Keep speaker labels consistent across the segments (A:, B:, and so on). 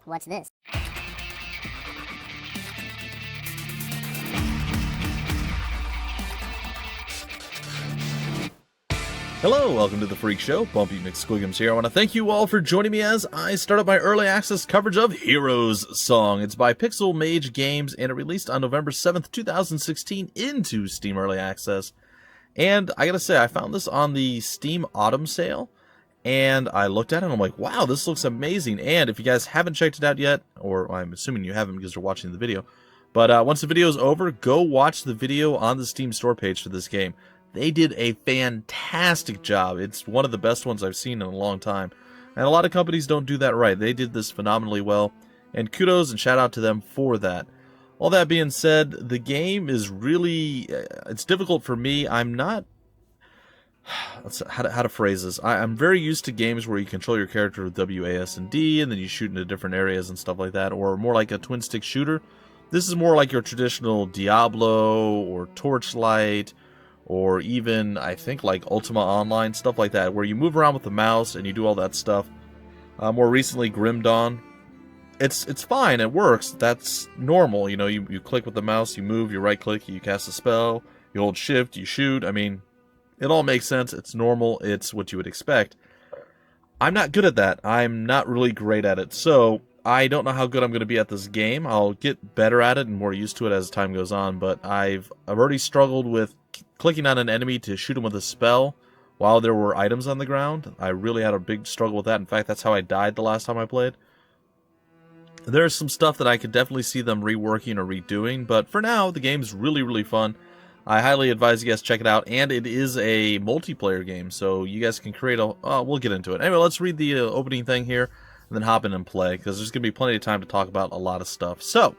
A: What's this?
B: Hello, welcome to the Freak Show. Bumpy McSquigums here. I want to thank you all for joining me as I start up my early access coverage of Heroes Song. It's by Pixel Mage Games, and it released on November 7th, 2016 into Steam Early Access. And I gotta say, I found this on the Steam Autumn Sale, and I looked at it and I'm like, wow, this looks amazing. And if you guys haven't checked it out yet, or I'm assuming you haven't because you're watching the video, but once the video is over, go watch the video on the Steam store page for this game. They did a fantastic job. It's one of the best ones I've seen in a long time. And a lot of companies don't do that right. They did this phenomenally well. And kudos and shout out to them for that. All that being said, the game is really... it's difficult for me. I'm not... how to phrase this. I'm very used to games where you control your character with W, A, S, and D, and then you shoot into different areas and stuff like that. Or more like a twin-stick shooter. This is more like your traditional Diablo or Torchlight, or even, I think, like Ultima Online, stuff like that, where you move around with the mouse and you do all that stuff. More recently, Grim Dawn. It's fine, it works, that's normal, you know, you click with the mouse, you move, you right-click, you cast a spell, you hold shift, you shoot, I mean, it all makes sense, it's normal, it's what you would expect. I'm not good at that, I'm not really great at it, so I don't know how good I'm going to be at this game. I'll get better at it and more used to it as time goes on, but I've already struggled with clicking on an enemy to shoot him with a spell while there were items on the ground. I really had a big struggle with that. In fact, that's how I died the last time I played. There's some stuff that I could definitely see them reworking or redoing, but for now, the game's really, really fun. I highly advise you guys check it out, and it is a multiplayer game, so you guys can create a... we'll get into it. Anyway, let's read the opening thing here, and then hop in and play, because there's going to be plenty of time to talk about a lot of stuff. So,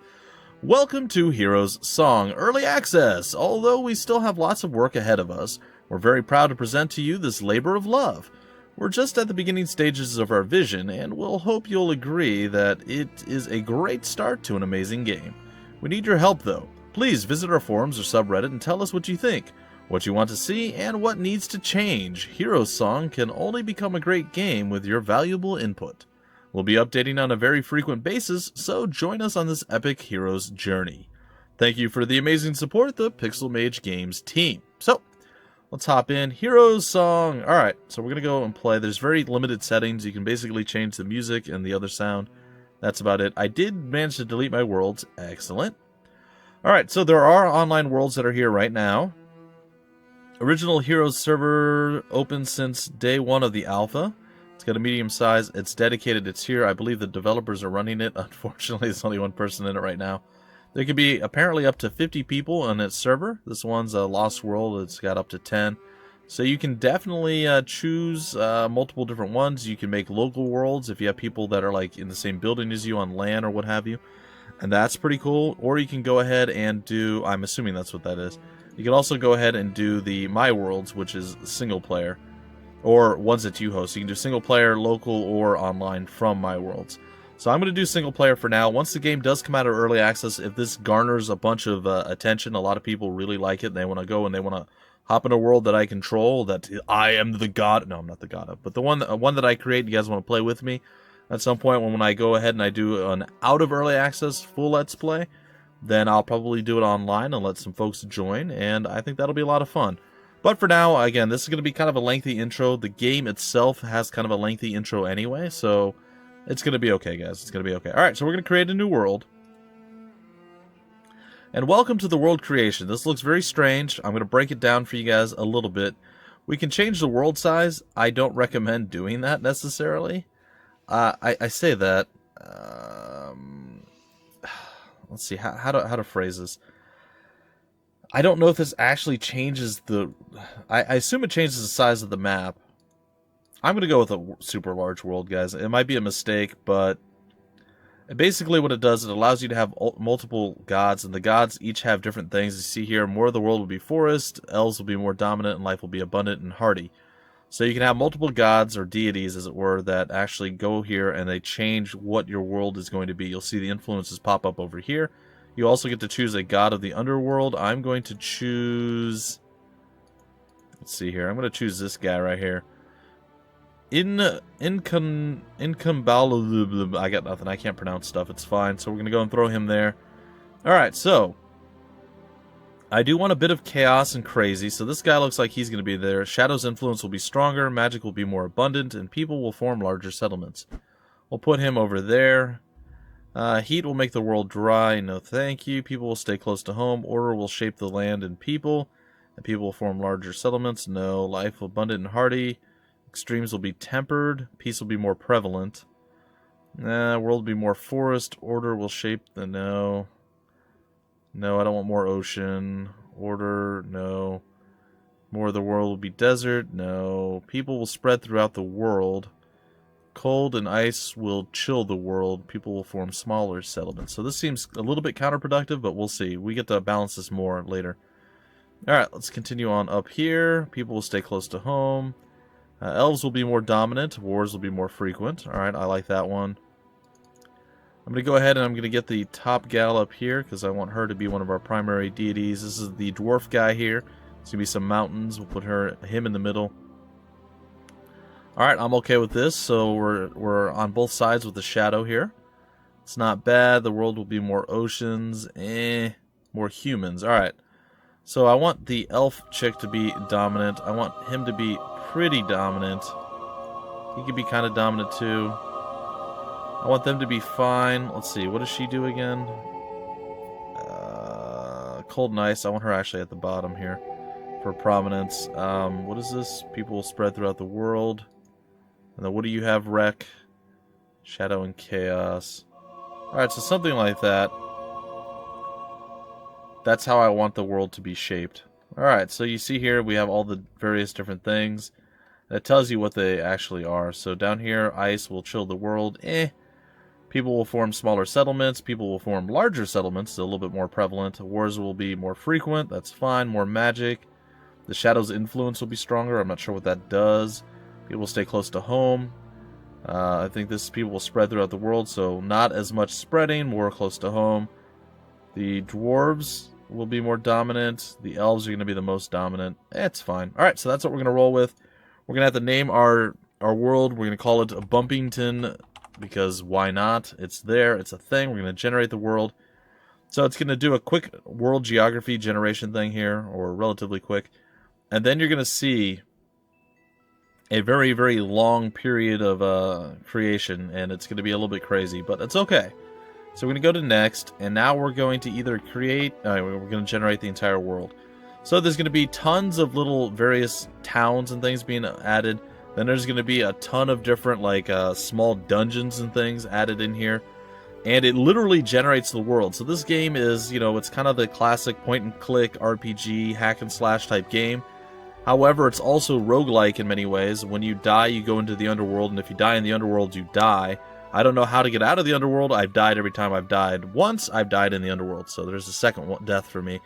B: welcome to Heroes Song Early Access. Although we still have lots of work ahead of us, we're very proud to present to you this labor of love. We're just at the beginning stages of our vision, and we'll hope you'll agree that it is a great start to an amazing game. We need your help, though. Please visit our forums or subreddit and tell us what you think, what you want to see, and what needs to change. Heroes Song can only become a great game with your valuable input. We'll be updating on a very frequent basis, so join us on this epic Heroes journey. Thank you for the amazing support, the Pixel Mage Games team. So, let's hop in. Heroes Song. Alright, so we're going to go and play. There's very limited settings. You can basically change the music and the other sound. That's about it. I did manage to delete my worlds. Excellent. Alright, so there are online worlds that are here right now. Original Heroes server open since day one of the alpha. It's got a medium size. It's dedicated. It's here. I believe the developers are running it. Unfortunately, there's only one person in it right now. There could be apparently up to 50 people on its server. This one's a Lost World. It's got up to 10. So you can definitely choose multiple different ones. You can make local worlds if you have people that are like in the same building as you on LAN or what have you. And that's pretty cool. Or you can go ahead and do, I'm assuming that's what that is. You can also go ahead and do the My Worlds, which is single player. Or ones that you host. You can do single player, local, or online from My Worlds. So I'm going to do single player for now. Once the game does come out of early access, if this garners a bunch of attention, a lot of people really like it, and they want to go and they want to hop in a world that I control, that I am the god... No, I'm not the god of, but the one that I create, you guys want to play with me at some point when I go ahead and I do an out of early access full Let's Play, then I'll probably do it online and let some folks join, and I think that'll be a lot of fun. But for now, again, this is going to be kind of a lengthy intro. The game itself has kind of a lengthy intro anyway, so it's going to be okay, guys. It's going to be okay. Alright, so we're going to create a new world. And welcome to the world creation. This looks very strange. I'm going to break it down for you guys a little bit. We can change the world size. I don't recommend doing that necessarily. I say that. Let's see, how to phrase this. I don't know if this actually changes the... I assume it changes the size of the map. I'm going to go with a super large world, guys. It might be a mistake, but... basically what it does, it allows you to have multiple gods, and the gods each have different things. You see here, more of the world will be forest, elves will be more dominant, and life will be abundant and hardy. So you can have multiple gods, or deities, as it were, that actually go here, and they change what your world is going to be. You'll see the influences pop up over here. You also get to choose a god of the underworld. I'm going to choose... let's see here. I'm going to choose this guy right here. Incombalable. I got nothing. I can't pronounce stuff. It's fine. So we're going to go and throw him there. Alright, so I do want a bit of chaos and crazy. So this guy looks like he's going to be there. Shadow's influence will be stronger. Magic will be more abundant. And people will form larger settlements. We'll put him over there. Heat will make the world dry. No thank you. People will stay close to home. Order will shape the land and people. And people will form larger settlements. No. Life will abundant and hardy. Extremes will be tempered. Peace will be more prevalent. World will be more forest. Order will shape the... No. No, I don't want more ocean. Order. No. More of the world will be desert. No. People will spread throughout the world. Cold and ice will chill the world. People will form smaller settlements. So this seems a little bit counterproductive, but we'll see. We get to balance this more later. Alright, let's continue on up here. People will stay close to home. Elves will be more dominant. Wars will be more frequent. Alright, I like that one. I'm going to go ahead and I'm going to get the top gal up here because I want her to be one of our primary deities. This is the dwarf guy here. There's going to be some mountains. We'll put him in the middle. Alright, I'm okay with this. So we're on both sides with the shadow here. It's not bad. The world will be more oceans. More humans. Alright. So I want the elf chick to be dominant. I want him to be pretty dominant. He could be kind of dominant too. I want them to be fine. Let's see, what does she do again? Cold and ice. I want her actually at the bottom here for prominence. What is this? People will spread throughout the world. And then what do you have, Wreck? Shadow and chaos. Alright, so something like that. That's how I want the world to be shaped. Alright, so you see here we have all the various different things. That tells you what they actually are. So down here, ice will chill the world. People will form smaller settlements. People will form larger settlements, a little bit more prevalent. Wars will be more frequent. That's fine. More magic. The shadow's influence will be stronger. I'm not sure what that does. People will stay close to home. I think people will spread throughout the world, so not as much spreading, more close to home. The dwarves will be more dominant. The elves are going to be the most dominant. It's fine. Alright, so that's what we're going to roll with. We're going to have to name our world. We're going to call it Bumpington, because why not? It's there. It's a thing. We're going to generate the world. So it's going to do a quick world geography generation thing here, or relatively quick. And then you're going to see a very, very long period of creation, and it's going to be a little bit crazy, but it's okay. So we're going to go to next, and now we're going to either create... we're going to generate the entire world. So there's going to be tons of little various towns and things being added. Then there's going to be a ton of different, like, small dungeons and things added in here. And it literally generates the world. So this game is, it's kind of the classic point-and-click RPG, hack-and-slash type game. However, it's also roguelike in many ways. When you die, you go into the underworld, and if you die in the underworld, you die. I don't know how to get out of the underworld. I've died every time I've died. Once, I've died in the underworld, so there's a second death for me.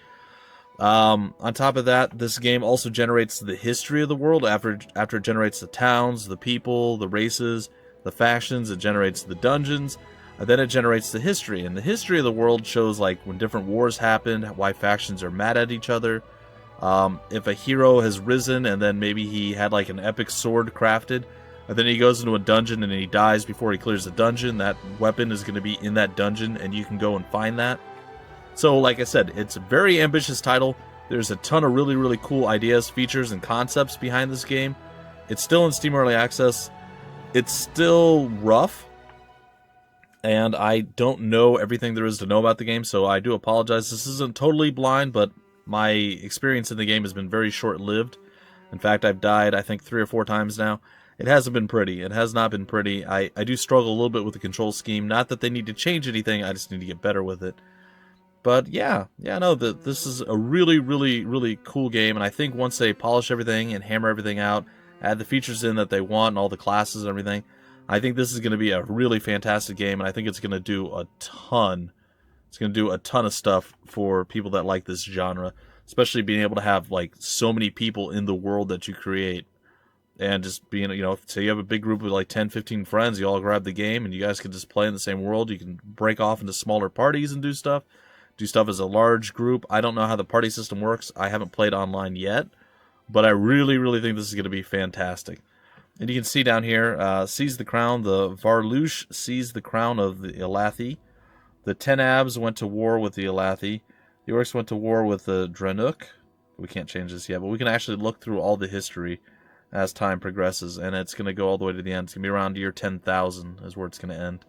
B: On top of that, this game also generates the history of the world. After it generates the towns, the people, the races, the factions, it generates the dungeons, and then it generates the history. And the history of the world shows, like, when different wars happened, why factions are mad at each other. If a hero has risen and then maybe he had like an epic sword crafted, and then he goes into a dungeon and he dies before he clears the dungeon, that weapon is going to be in that dungeon and you can go and find that. So like I said, it's a very ambitious title. There's a ton of really, really cool ideas, features, and concepts behind this game. It's still in Steam Early Access. It's still rough, and I don't know everything there is to know about the game, so I do apologize. This isn't totally blind, but my experience in the game has been very short-lived. In fact, I've died, I think, 3 or 4 times now. It hasn't been pretty. It has not been pretty. I do struggle a little bit with the control scheme. Not that they need to change anything, I just need to get better with it. But yeah, no, this is a really, really, really cool game, and I think once they polish everything and hammer everything out, add the features in that they want and all the classes and everything, I think this is going to be a really fantastic game, and I think it's going to do a ton. It's going to do a ton of stuff for people that like this genre, especially being able to have like so many people in the world that you create, and just being, say you have a big group of like 10, 15 friends, you all grab the game and you guys can just play in the same world. You can break off into smaller parties and do stuff as a large group. I don't know how the party system works. I haven't played online yet, but I really, really think this is going to be fantastic. And you can see down here, seize the crown. The Varlush seized the crown of the Elathi. The Tenabs went to war with the Elathi. The Orcs went to war with the Drenuk. We can't change this yet, but we can actually look through all the history as time progresses, and it's going to go all the way to the end. It's going to be around year 10,000 is where it's going to end.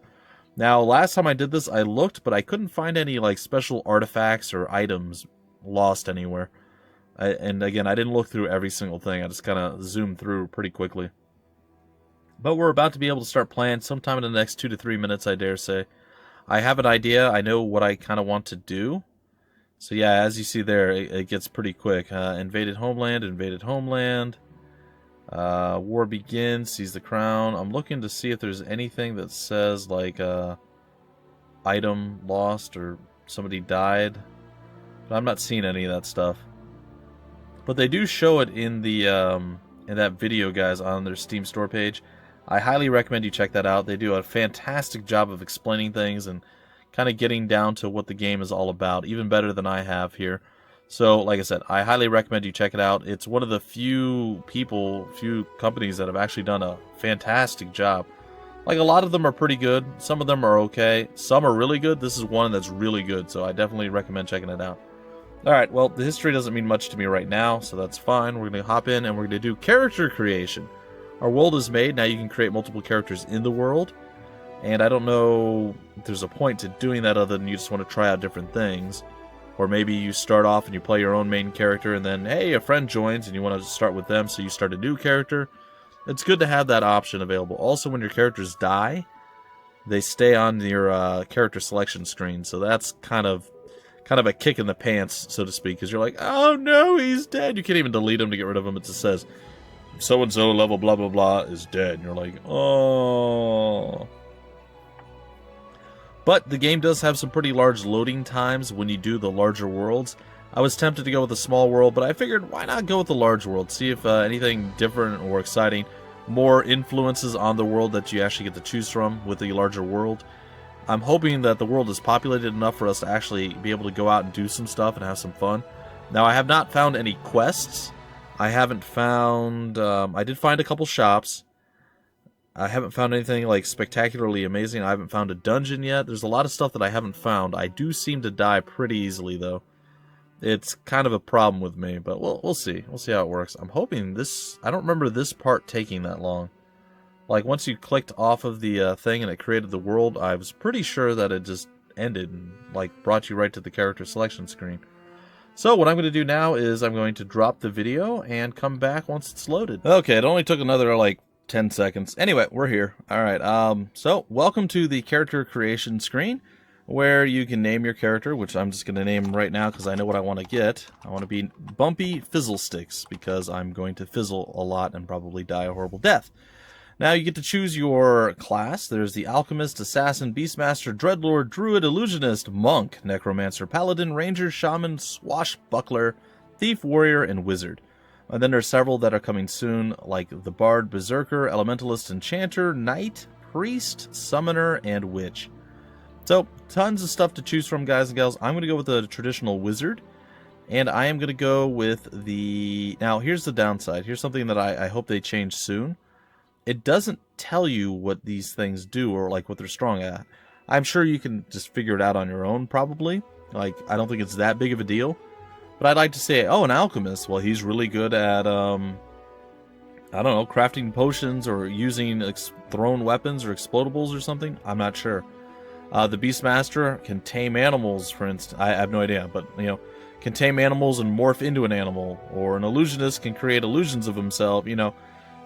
B: Now, last time I did this, I looked, but I couldn't find any like special artifacts or items lost anywhere. And again, I didn't look through every single thing. I just kind of zoomed through pretty quickly. But we're about to be able to start playing sometime in the next 2 to 3 minutes, I dare say. I have an idea. I know what I kind of want to do. So yeah, as you see there, it gets pretty quick. Invaded homeland, invaded homeland. War begins, seize the crown. I'm looking to see if there's anything that says like item lost or somebody died. But I'm not seeing any of that stuff. But they do show it in the in that video, guys, on their Steam store page. I highly recommend you check that out. They do a fantastic job of explaining things and kind of getting down to what the game is all about, even better than I have here. So, like I said, I highly recommend you check it out. It's one of the few companies that have actually done a fantastic job. Like, a lot of them are pretty good. Some of them are okay. Some are really good. This is one that's really good, so I definitely recommend checking it out. Alright, well, the history doesn't mean much to me right now, so that's fine. We're going to hop in and we're going to do character creation. Our world is made. Now you can create multiple characters in the world. And I don't know if there's a point to doing that other than you just want to try out different things. Or maybe you start off and you play your own main character and then, hey, a friend joins and you want to start with them, so you start a new character. It's good to have that option available. Also, when your characters die, they stay on your character selection screen. So that's kind of a kick in the pants, so to speak, because you're like, oh no, he's dead. You can't even delete him to get rid of him. It just says, so-and-so level blah blah blah is dead. And you're like, oh. But the game does have some pretty large loading times when you do the larger worlds. I was tempted to go with a small world, but I figured why not go with the large world? See if anything different or exciting, more influences on the world that you actually get to choose from with the larger world. I'm hoping that the world is populated enough for us to actually be able to go out and do some stuff and have some fun. Now, I have not found any quests. I haven't found... I did find a couple shops. I haven't found anything like spectacularly amazing. I haven't found a dungeon yet. There's a lot of stuff that I haven't found. I do seem to die pretty easily, though. It's kind of a problem with me, but we'll see. We'll see how it works. I'm hoping this... I don't remember this part taking that long. Like, once you clicked off of the thing and it created the world, I was pretty sure that it just ended and, like, brought you right to the character selection screen. So, what I'm going to do now is I'm going to drop the video and come back once it's loaded. Okay, it only took another, like, 10 seconds. Anyway, we're here. Alright, so, welcome to the character creation screen, where you can name your character, which I'm just going to name right now because I know what I want to get. I want to be Bumpy Fizzlesticks, because I'm going to fizzle a lot and probably die a horrible death. Now you get to choose your class. There's the Alchemist, Assassin, Beastmaster, Dreadlord, Druid, Illusionist, Monk, Necromancer, Paladin, Ranger, Shaman, Swashbuckler, Thief, Warrior, and Wizard. And then there's several that are coming soon, like the Bard, Berserker, Elementalist, Enchanter, Knight, Priest, Summoner, and Witch. So, tons of stuff to choose from, guys and gals. I'm going to go with the traditional Wizard. And I am going to go with the... Now, here's the downside. Here's something that I hope they change soon. It doesn't tell you what these things do or like what they're strong at. I'm sure you can just figure it out on your own, probably. Like, I don't think it's that big of a deal. But I'd like to say, oh, an alchemist. Well, he's really good at, I don't know, crafting potions or using thrown weapons or explodables or something. I'm not sure. The Beastmaster can tame animals, for instance. I have no idea, but, you know, can tame animals and morph into an animal. Or an illusionist can create illusions of himself, you know.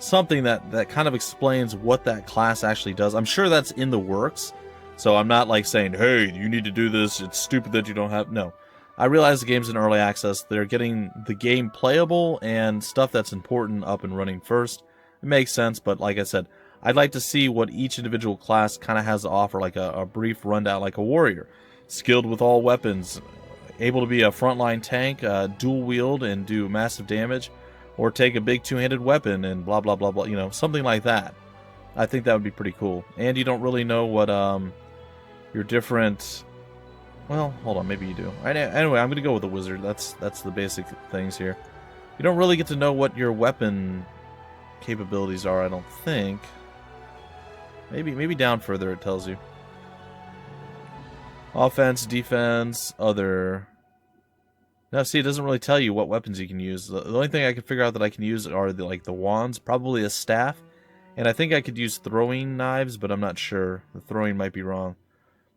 B: Something that kind of explains what that class actually does. I'm sure that's in the works, so I'm not like saying, hey, you need to do this, it's stupid that you don't have... No. I realize the game's in early access. They're getting the game playable and stuff that's important up and running first. It makes sense, but like I said, I'd like to see what each individual class kind of has to offer, like a brief rundown, like a warrior. Skilled with all weapons, able to be a frontline tank, dual wield and do massive damage, or take a big two-handed weapon and blah, blah, blah, blah, you know, something like that. I think that would be pretty cool. And you don't really know what your different... Well, hold on, maybe you do. Anyway, I'm going to go with the wizard. That's the basic things here. You don't really get to know what your weapon capabilities are, I don't think. Maybe down further it tells you. Offense, defense, other. No, see, it doesn't really tell you what weapons you can use. The only thing I can figure out that I can use are the wands, probably a staff, and I think I could use throwing knives, but I'm not sure. The throwing might be wrong.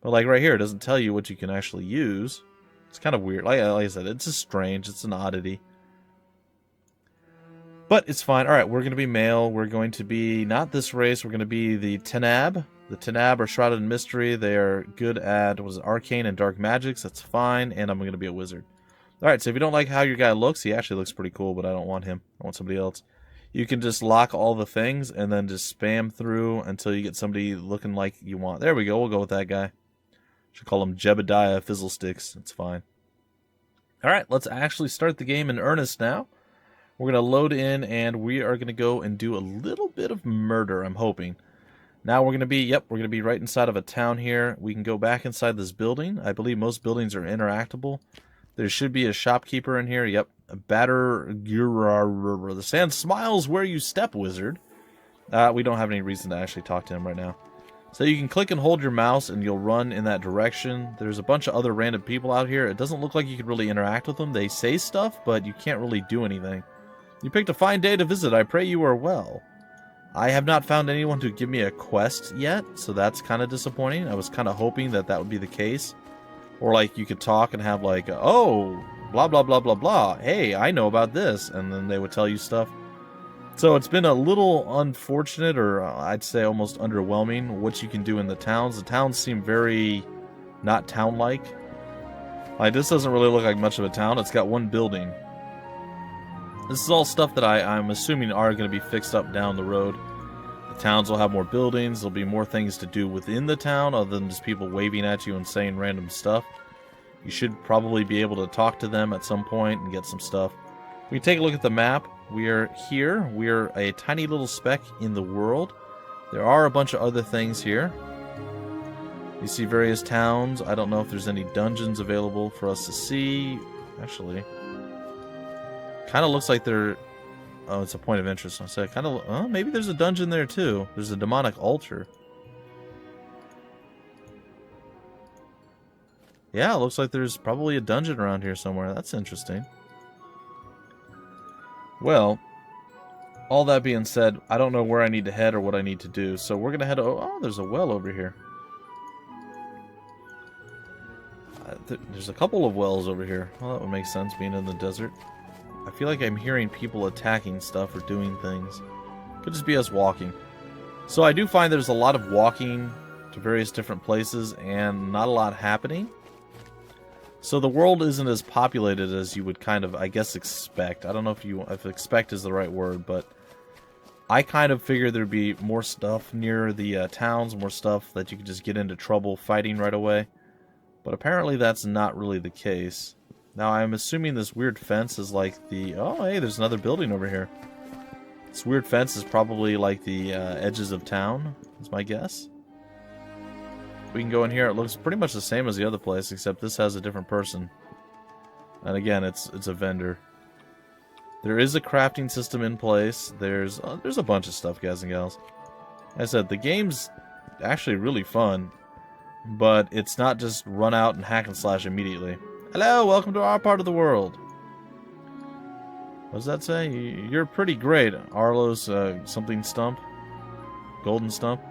B: But like right here, it doesn't tell you what you can actually use. It's kind of weird. Like I said, it's just strange. It's an oddity. But it's fine. Alright, we're going to be male. We're going to be not this race. We're going to be the Tenab. The Tenab are shrouded in mystery. They are good at arcane and dark magics. That's fine. And I'm going to be a wizard. Alright, so if you don't like how your guy looks, he actually looks pretty cool, but I don't want him. I want somebody else. You can just lock all the things and then just spam through until you get somebody looking like you want. There we go. We'll go with that guy. Should call him Jebediah Fizzlesticks. It's fine. Alright, let's actually start the game in earnest now. We're going to load in and we are going to go and do a little bit of murder, I'm hoping. Now we're going to be, we're going to be right inside of a town here. We can go back inside this building. I believe most buildings are interactable. There should be a shopkeeper in here. Yep. A batter. The sand smiles where you step, wizard. We don't have any reason to actually talk to him right now. So you can click and hold your mouse and you'll run in that direction. There's a bunch of other random people out here. It doesn't look like you could really interact with them. They say stuff, but you can't really do anything. You picked a fine day to visit. I pray you are well. I have not found anyone to give me a quest yet, so that's kind of disappointing. I was kind of hoping that that would be the case. Or like you could talk and have like, oh, blah, blah, blah, blah, blah. Hey, I know about this. And then they would tell you stuff. So it's been a little unfortunate, or I'd say almost underwhelming, what you can do in the towns. The towns seem very not town-like. Like, this doesn't really look like much of a town. It's got one building. This is all stuff that I'm assuming are going to be fixed up down the road. The towns will have more buildings. There'll be more things to do within the town other than just people waving at you and saying random stuff. You should probably be able to talk to them at some point and get some stuff. We take a look at the map. We're here. We're a tiny little speck in the world. There are a bunch of other things here. You see various towns. I don't know if there's any dungeons available for us to see. Actually, kind of looks like they're... Oh, it's a point of interest. So I kind of... Oh, maybe there's a dungeon there too. There's a demonic altar. Yeah, it looks like there's probably a dungeon around here somewhere. That's interesting. Well, all that being said, I don't know where I need to head or what I need to do. So we're going to head... Oh, there's a well over here. There's a couple of wells over here. Well, that would make sense, being in the desert. I feel like I'm hearing people attacking stuff or doing things. Could just be us walking. So I do find there's a lot of walking to various different places and not a lot happening. So the world isn't as populated as you would kind of, I guess, expect. I don't know if expect is the right word, but I kind of figured there'd be more stuff near the towns, more stuff that you could just get into trouble fighting right away. But apparently that's not really the case. Now I'm assuming this weird fence is like the... Oh, hey, there's another building over here. This weird fence is probably like the edges of town, is my guess. We can go in here. It looks pretty much the same as the other place, except this has a different person. And again, it's a vendor. There is a crafting system in place. There's a bunch of stuff, guys and gals. Like I said, the game's actually really fun, but it's not just run out and hack and slash immediately. Hello, welcome to our part of the world. What does that say? You're pretty great, Arlo's something stump. Golden stump.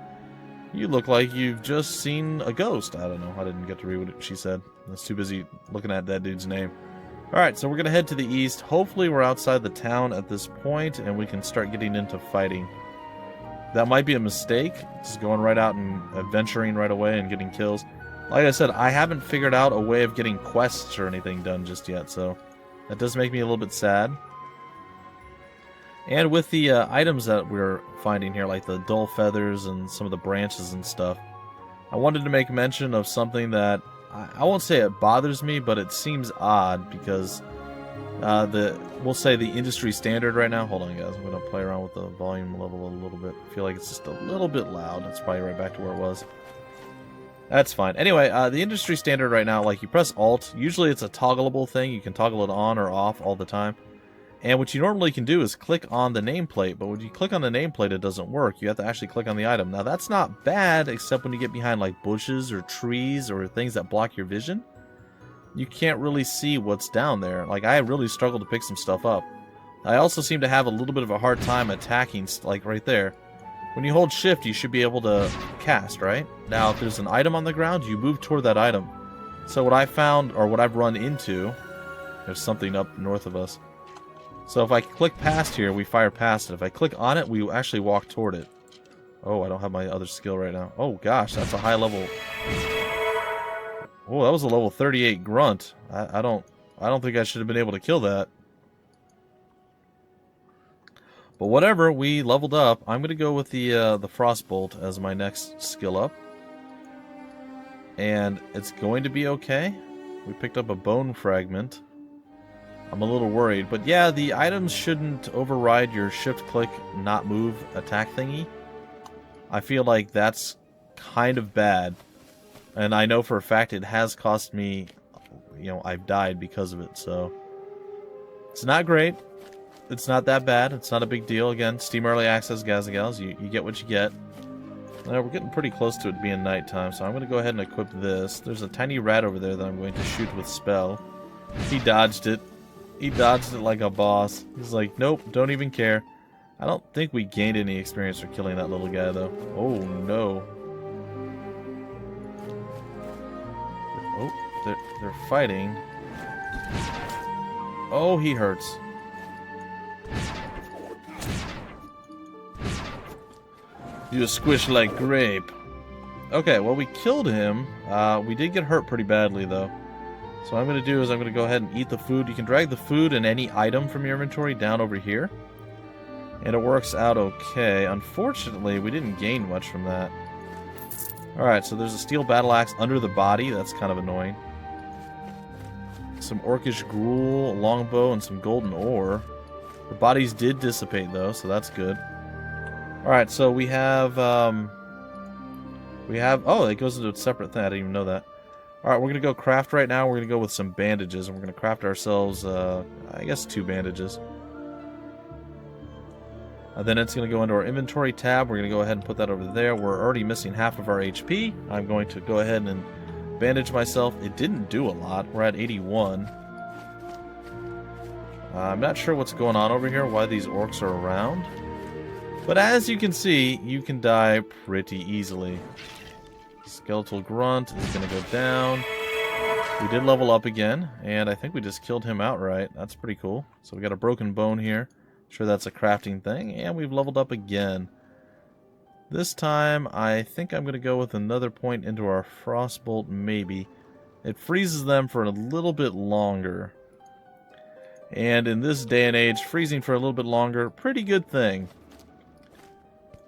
B: You look like you've just seen a ghost. I don't know. I didn't get to read what she said. I was too busy looking at that dude's name. Alright, so we're going to head to the east. Hopefully we're outside the town at this point, and we can start getting into fighting. That might be a mistake, just going right out and adventuring right away and getting kills. Like I said, I haven't figured out a way of getting quests or anything done just yet, so that does make me a little bit sad. And with the items that we're finding here, like the dull feathers and some of the branches and stuff, I wanted to make mention of something that, I won't say it bothers me, but it seems odd because we'll say the industry standard right now. Hold on, guys. I'm going to play around with the volume level a little bit. I feel like it's just a little bit loud. It's probably right back to where it was. That's fine. Anyway, the industry standard right now, like you press Alt. Usually it's a toggleable thing. You can toggle it on or off all the time. And what you normally can do is click on the nameplate, but when you click on the nameplate, it doesn't work. You have to actually click on the item. Now, that's not bad, except when you get behind like bushes or trees or things that block your vision. You can't really see what's down there. Like, I really struggled to pick some stuff up. I also seem to have a little bit of a hard time attacking, like right there. When you hold shift, you should be able to cast, right? Now, if there's an item on the ground, you move toward that item. So what I found, or what I've run into, there's something up north of us. So if I click past here, we fire past it. If I click on it, we actually walk toward it. Oh, I don't have my other skill right now. Oh gosh, that's a high level. Oh, that was a level 38 grunt. I don't think I should have been able to kill that. But whatever, we leveled up. I'm gonna go with the Frostbolt as my next skill up. And it's going to be okay. We picked up a bone fragment. I'm a little worried, but yeah, the items shouldn't override your shift-click, not move attack thingy. I feel like that's kind of bad, and I know for a fact it has cost me, you know, I've died because of it, so it's not great. It's not that bad. It's not a big deal. Again, Steam Early Access, guys and gals, you get what you get. We're getting pretty close to it being nighttime, so I'm going to go ahead and equip this. There's a tiny rat over there that I'm going to shoot with spell. He dodged it. He dodged it like a boss. He's like, nope, don't even care. I don't think we gained any experience for killing that little guy, though. Oh, no. Oh, they're fighting. Oh, he hurts. You squish like grape. Okay, well, we killed him. We did get hurt pretty badly, though. So what I'm going to do is I'm going to go ahead and eat the food. You can drag the food and any item from your inventory down over here. And it works out okay. Unfortunately, we didn't gain much from that. Alright, so there's a steel battle axe under the body. That's kind of annoying. Some orcish gruel, a longbow, and some golden ore. The bodies did dissipate, though, so that's good. Alright, so we have... oh, it goes into a separate thing. I didn't even know that. Alright, we're going to go craft right now. We're going to go with some bandages, and we're going to craft ourselves, I guess, 2 bandages. And then it's going to go into our inventory tab. We're going to go ahead and put that over there. We're already missing half of our HP. I'm going to go ahead and bandage myself. It didn't do a lot. We're at 81. I'm not sure what's going on over here, why these orcs are around. But as you can see, you can die pretty easily. Skeletal Grunt is going to go down. We did level up again, and I think we just killed him outright. That's pretty cool. So we got a broken bone here. Sure, that's a crafting thing, and we've leveled up again. This time, I think I'm going to go with another point into our Frostbolt, maybe. It freezes them for a little bit longer. And in this day and age, freezing for a little bit longer, pretty good thing.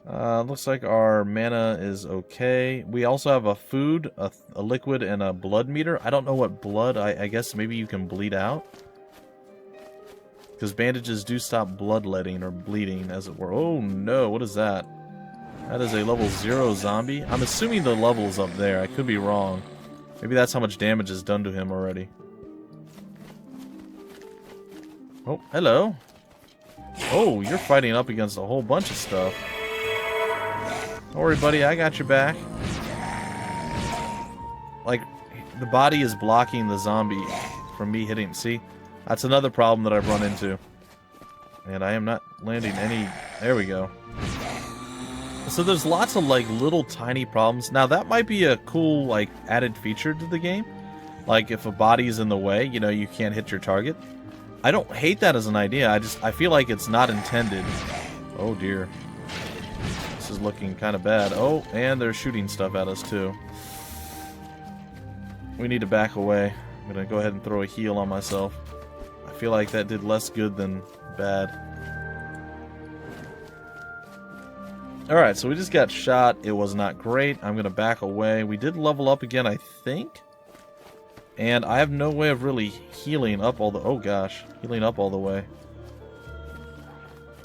B: Looks like our mana is okay. We also have a food, a liquid, and a blood meter. I don't know what blood, I guess maybe you can bleed out. Because bandages do stop bloodletting or bleeding, as it were. Oh no, what is that? That is a level 0 zombie. I'm assuming the level is up there. I could be wrong. Maybe that's how much damage is done to him already. Oh, hello. Oh, you're fighting up against a whole bunch of stuff. Don't worry, buddy. I got your back. Like, the body is blocking the zombie from me hitting. See? That's another problem that I've run into. And I am not landing any... There we go. So there's lots of, like, little tiny problems. Now, that might be a cool, like, added feature to the game. Like, if a body's in the way, you know, you can't hit your target. I don't hate that as an idea. I feel like it's not intended. Oh, dear. This is looking kind of bad. Oh, and they're shooting stuff at us, too. We need to back away. I'm going to go ahead and throw a heal on myself. I feel like that did less good than bad. Alright, so we just got shot. It was not great. I'm going to back away. We did level up again, I think. And I have no way of really healing up all the... Oh gosh, healing up all the way.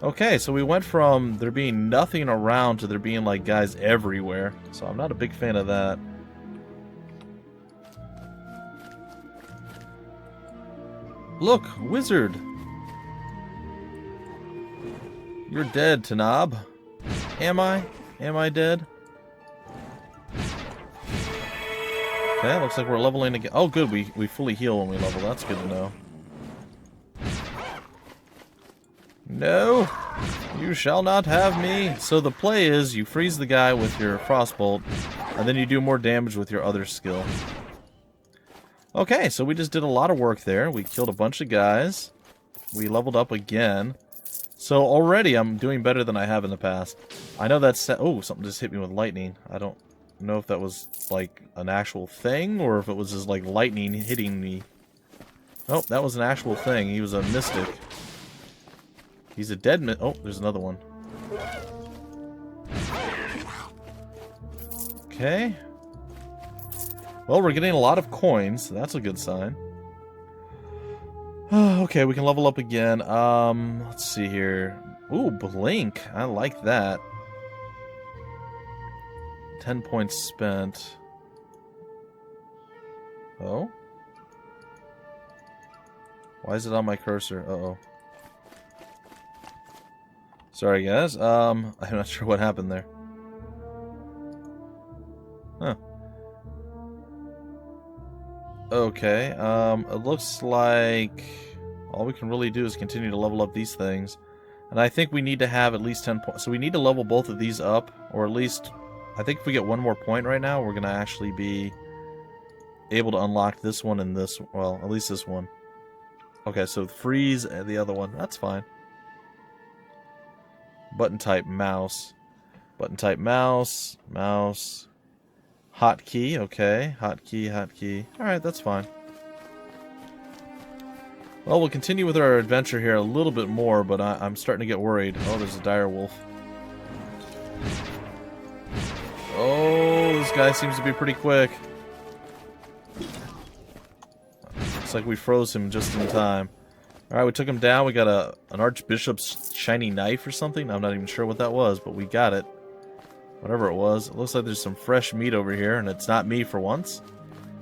B: Okay, so we went from there being nothing around to there being like guys everywhere. So I'm not a big fan of that. Look, wizard. You're dead, Tanab. Am I? Am I dead? Okay, looks like we're leveling again. Oh, good. We fully heal when we level. That's good to know. No! You shall not have me! So the play is you freeze the guy with your frostbolt, and then you do more damage with your other skill. Okay, so we just did a lot of work there. We killed a bunch of guys. We leveled up again. So already I'm doing better than I have in the past. I know that's... Oh, something just hit me with lightning. I don't know if that was, like, an actual thing, or if it was just, like, lightning hitting me. Oh, that was an actual thing. He was a mystic. He's a dead Oh, there's another one. Okay. Well, we're getting a lot of coins, so that's a good sign. Okay, we can level up again. Let's see here. Ooh, Blink. I like that. 10 points spent. Oh? Why is it on my cursor? Uh-oh. Sorry, guys. I'm not sure what happened there. Huh. Okay, it looks like all we can really do is continue to level up these things. And I think we need to have at least 10 points. So we need to level both of these up, or at least... I think if we get one more point right now, we're going to actually be able to unlock this one and this... Well, at least this one. Okay, so freeze the other one. That's fine. Button type mouse. Button type mouse. Mouse. Hotkey, okay. Hotkey, hotkey. Alright, that's fine. Well, we'll continue with our adventure here a little bit more, but I'm starting to get worried. Oh, there's a dire wolf. Oh, this guy seems to be pretty quick. Looks like we froze him just in time. Alright, we took him down. We got an archbishop's shiny knife or something. I'm not even sure what that was, but we got it. Whatever it was. It looks like there's some fresh meat over here, and it's not me for once.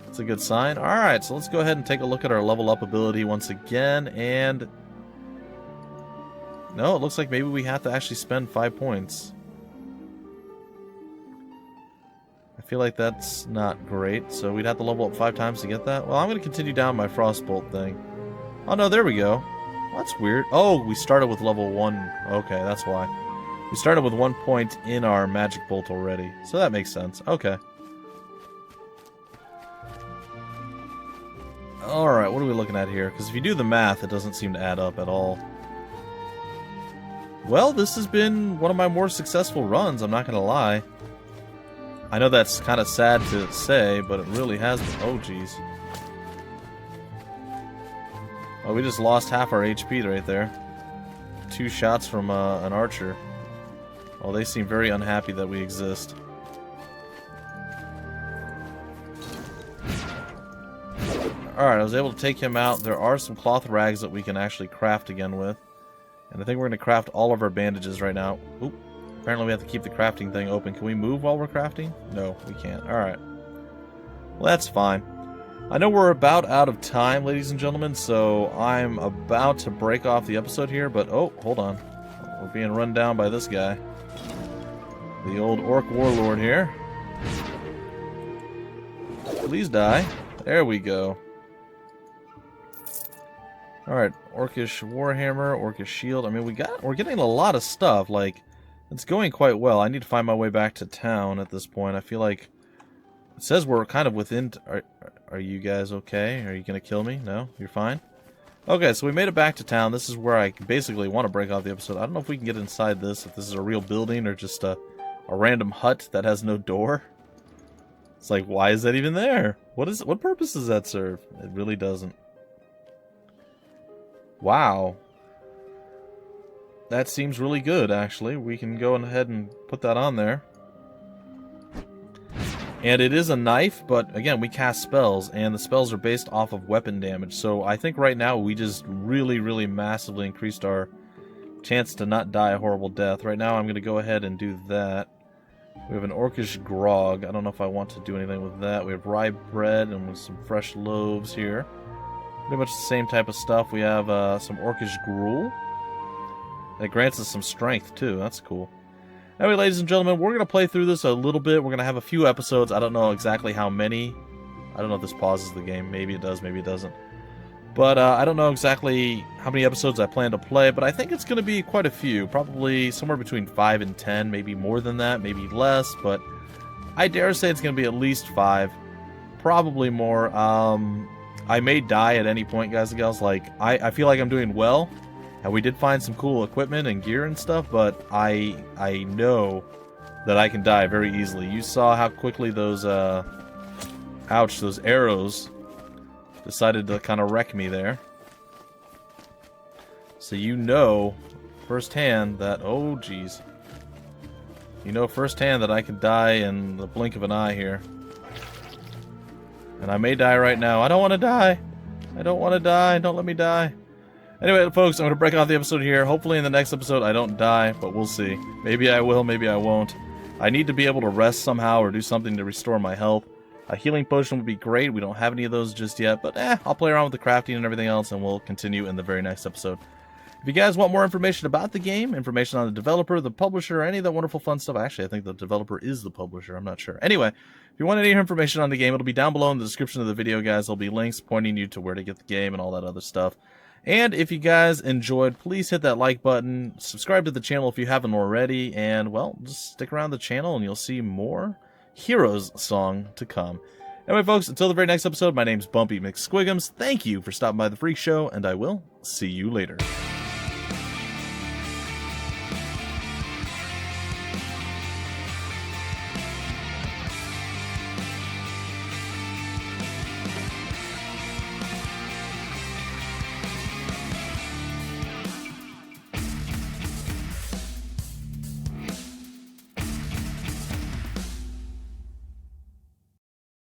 B: It's a good sign. Alright, so let's go ahead and take a look at our level up ability once again, and... No, it looks like maybe we have to actually spend 5 points. I feel like that's not great, so we'd have to level up 5 times to get that. Well, I'm going to continue down my frostbolt thing. Oh no, there we go. That's weird. Oh, we started with level 1. Okay, that's why. We started with 1 point in our magic bolt already, so that makes sense. Okay. Alright, what are we looking at here? Because if you do the math, it doesn't seem to add up at all. Well, this has been one of my more successful runs, I'm not going to lie. I know that's kind of sad to say, but it really has been. Oh, jeez. Oh, we just lost half our HP right there. 2 shots from an archer. Well, they seem very unhappy that we exist. Alright, I was able to take him out. There are some cloth rags that we can actually craft again with. And I think we're going to craft all of our bandages right now. Oop. Apparently we have to keep the crafting thing open. Can we move while we're crafting? No, we can't. Alright. Well, that's fine. I know we're about out of time, ladies and gentlemen, so I'm about to break off the episode here, but... Oh, hold on. We're being run down by this guy. The old orc warlord here. Please die. There we go. Alright, orcish warhammer, orcish shield. I mean, we're getting a lot of stuff. Like, it's going quite well. I need to find my way back to town at this point. I feel like it says we're kind of within... Are you guys okay? Are you gonna kill me? No? You're fine? Okay, so we made it back to town. This is where I basically want to break off the episode. I don't know if we can get inside this, if this is a real building or just a random hut that has no door. It's like, why is that even there? What purpose does that serve? It really doesn't. Wow. That seems really good, actually. We can go ahead and put that on there. And it is a knife, but again, we cast spells, and the spells are based off of weapon damage. So I think right now we just really, really massively increased our chance to not die a horrible death. Right now I'm going to go ahead and do that. We have an orcish grog. I don't know if I want to do anything with that. We have rye bread and with some fresh loaves here. Pretty much the same type of stuff. We have some orcish gruel. And it grants us some strength, too. That's cool. Anyway, ladies and gentlemen, we're going to play through this a little bit. We're going to have a few episodes. I don't know exactly how many. I don't know if this pauses the game. Maybe it does, maybe it doesn't. But I don't know exactly how many episodes I plan to play, but I think it's going to be quite a few. Probably somewhere between 5 and 10, maybe more than that, maybe less. But I dare say it's going to be at least 5. Probably more. I may die at any point, guys and gals. Like, I feel like I'm doing well. And we did find some cool equipment and gear and stuff, but I know that I can die very easily. You saw how quickly those, those arrows decided to kind of wreck me there. So you know firsthand that, oh geez. You know firsthand that I can die in the blink of an eye here. And I may die right now. I don't want to die. I don't want to die. Don't let me die. Anyway, folks, I'm going to break off the episode here. Hopefully in the next episode I don't die, but we'll see. Maybe I will, maybe I won't. I need to be able to rest somehow or do something to restore my health. A healing potion would be great. We don't have any of those just yet, but I'll play around with the crafting and everything else, and we'll continue in the very next episode. If you guys want more information about the game, information on the developer, the publisher, any of that wonderful fun stuff, actually I think the developer is the publisher, I'm not sure. Anyway, if you want any information on the game, it'll be down below in the description of the video, guys. There'll be links pointing you to where to get the game and all that other stuff. And if you guys enjoyed, please hit that like button, subscribe to the channel if you haven't already, and, well, just stick around the channel and you'll see more Heroes song to come. Anyway, folks, until the very next episode, my name's Bumpy McSquigums. Thank you for stopping by the Freak Show, and I will see you later.